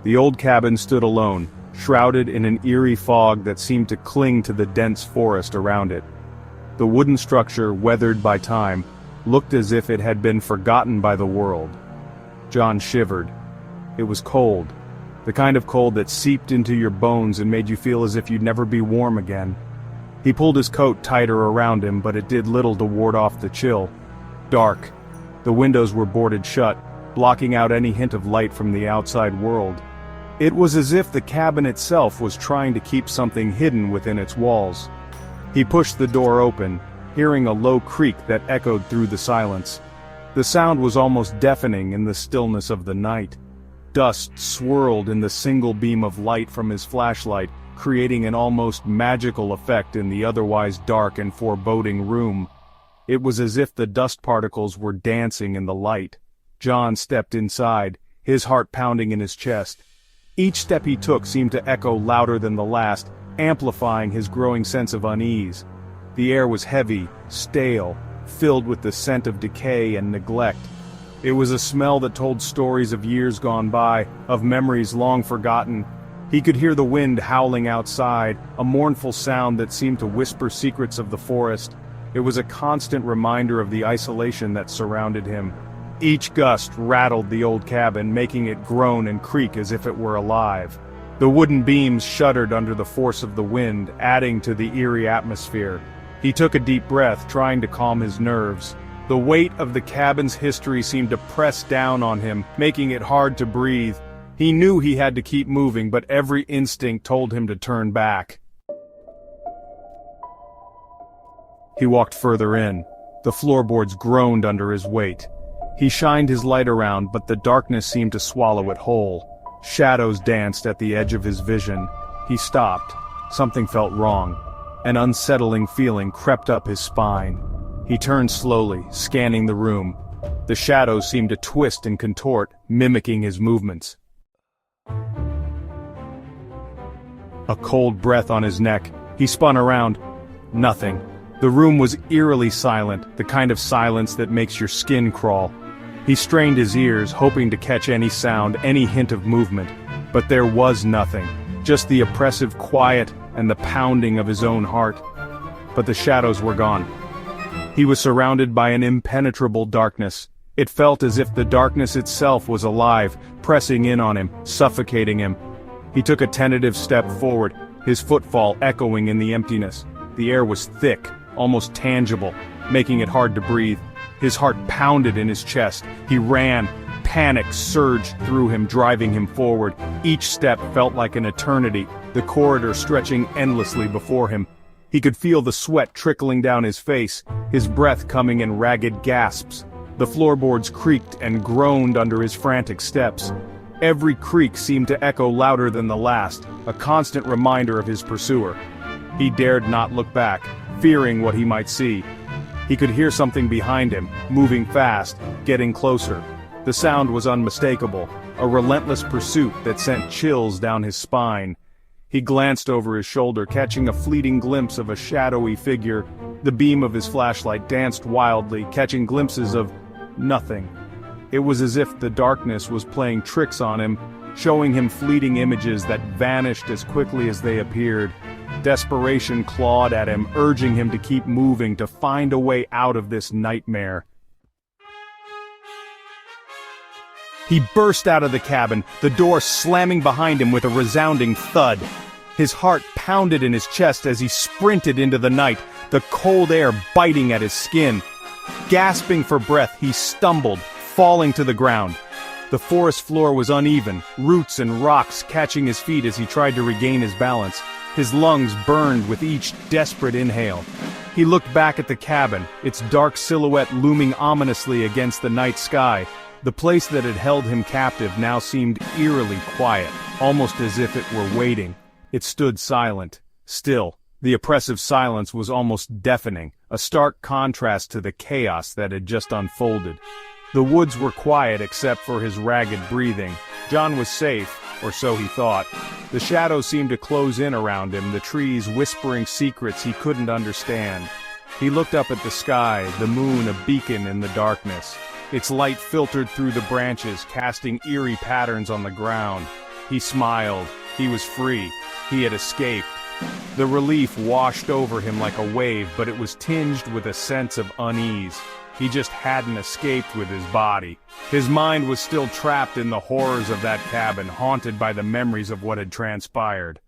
The old cabin stood alone, shrouded in an eerie fog that seemed to cling to the dense forest around it. The wooden structure, weathered by time, looked as if it had been forgotten by the world. John shivered. It was cold. The kind of cold that seeped into your bones and made you feel as if you'd never be warm again. He pulled his coat tighter around him, but it did little to ward off the chill. Dark. The windows were boarded shut, blocking out any hint of light from the outside world. It was as if the cabin itself was trying to keep something hidden within its walls. He pushed the door open, hearing a low creak that echoed through the silence. The sound was almost deafening in the stillness of the night. Dust swirled in the single beam of light from his flashlight, creating an almost magical effect in the otherwise dark and foreboding room. It was as if the dust particles were dancing in the light. John stepped inside, his heart pounding in his chest. Each step he took seemed to echo louder than the last, amplifying his growing sense of unease. The air was heavy, stale, filled with the scent of decay and neglect. It was a smell that told stories of years gone by, of memories long forgotten. He could hear the wind howling outside, a mournful sound that seemed to whisper secrets of the forest. It was a constant reminder of the isolation that surrounded him. Each gust rattled the old cabin, making it groan and creak as if it were alive. The wooden beams shuddered under the force of the wind, adding to the eerie atmosphere. He took a deep breath, trying to calm his nerves. The weight of the cabin's history seemed to press down on him, making it hard to breathe. He knew he had to keep moving, but every instinct told him to turn back. He walked further in. The floorboards groaned under his weight. He shined his light around, but the darkness seemed to swallow it whole. Shadows danced at the edge of his vision. He stopped. Something felt wrong. An unsettling feeling crept up his spine. He turned slowly, scanning the room. The shadows seemed to twist and contort, mimicking his movements. A cold breath on his neck. He spun around. Nothing. The room was eerily silent, the kind of silence that makes your skin crawl. He strained his ears, hoping to catch any sound, any hint of movement. But there was nothing, just the oppressive quiet and the pounding of his own heart. But the shadows were gone. He was surrounded by an impenetrable darkness. It felt as if the darkness itself was alive, pressing in on him, suffocating him. He took a tentative step forward, his footfall echoing in the emptiness. The air was thick, almost tangible, making it hard to breathe. His heart pounded in his chest. He ran. Panic surged through him, driving him forward. Each step felt like an eternity, the corridor stretching endlessly before him. He could feel the sweat trickling down his face, his breath coming in ragged gasps. The floorboards creaked and groaned under his frantic steps. Every creak seemed to echo louder than the last, a constant reminder of his pursuer. He dared not look back, fearing what he might see. He could hear something behind him, moving fast, getting closer. The sound was unmistakable, a relentless pursuit that sent chills down his spine. He glanced over his shoulder, catching a fleeting glimpse of a shadowy figure. The beam of his flashlight danced wildly, catching glimpses of nothing. It was as if the darkness was playing tricks on him, showing him fleeting images that vanished as quickly as they appeared. Desperation clawed at him, urging him to keep moving, to find a way out of this nightmare. He burst out of the cabin, the door slamming behind him with a resounding thud. His heart pounded in his chest as he sprinted into the night, the cold air biting at his skin. Gasping for breath, he stumbled, falling to the ground. The forest floor was uneven, roots and rocks catching his feet as he tried to regain his balance. His lungs burned with each desperate inhale. He looked back at the cabin, its dark silhouette looming ominously against the night sky. The place that had held him captive now seemed eerily quiet, almost as if it were waiting. It stood silent, still. The oppressive silence was almost deafening, a stark contrast to the chaos that had just unfolded. The woods were quiet except for his ragged breathing. John was safe, or so he thought. The shadows seemed to close in around him, the trees whispering secrets he couldn't understand. He looked up at the sky, the moon a beacon in the darkness. Its light filtered through the branches, casting eerie patterns on the ground. He smiled. He was free. He had escaped. The relief washed over him like a wave, but it was tinged with a sense of unease. He just hadn't escaped with his body. His mind was still trapped in the horrors of that cabin, haunted by the memories of what had transpired.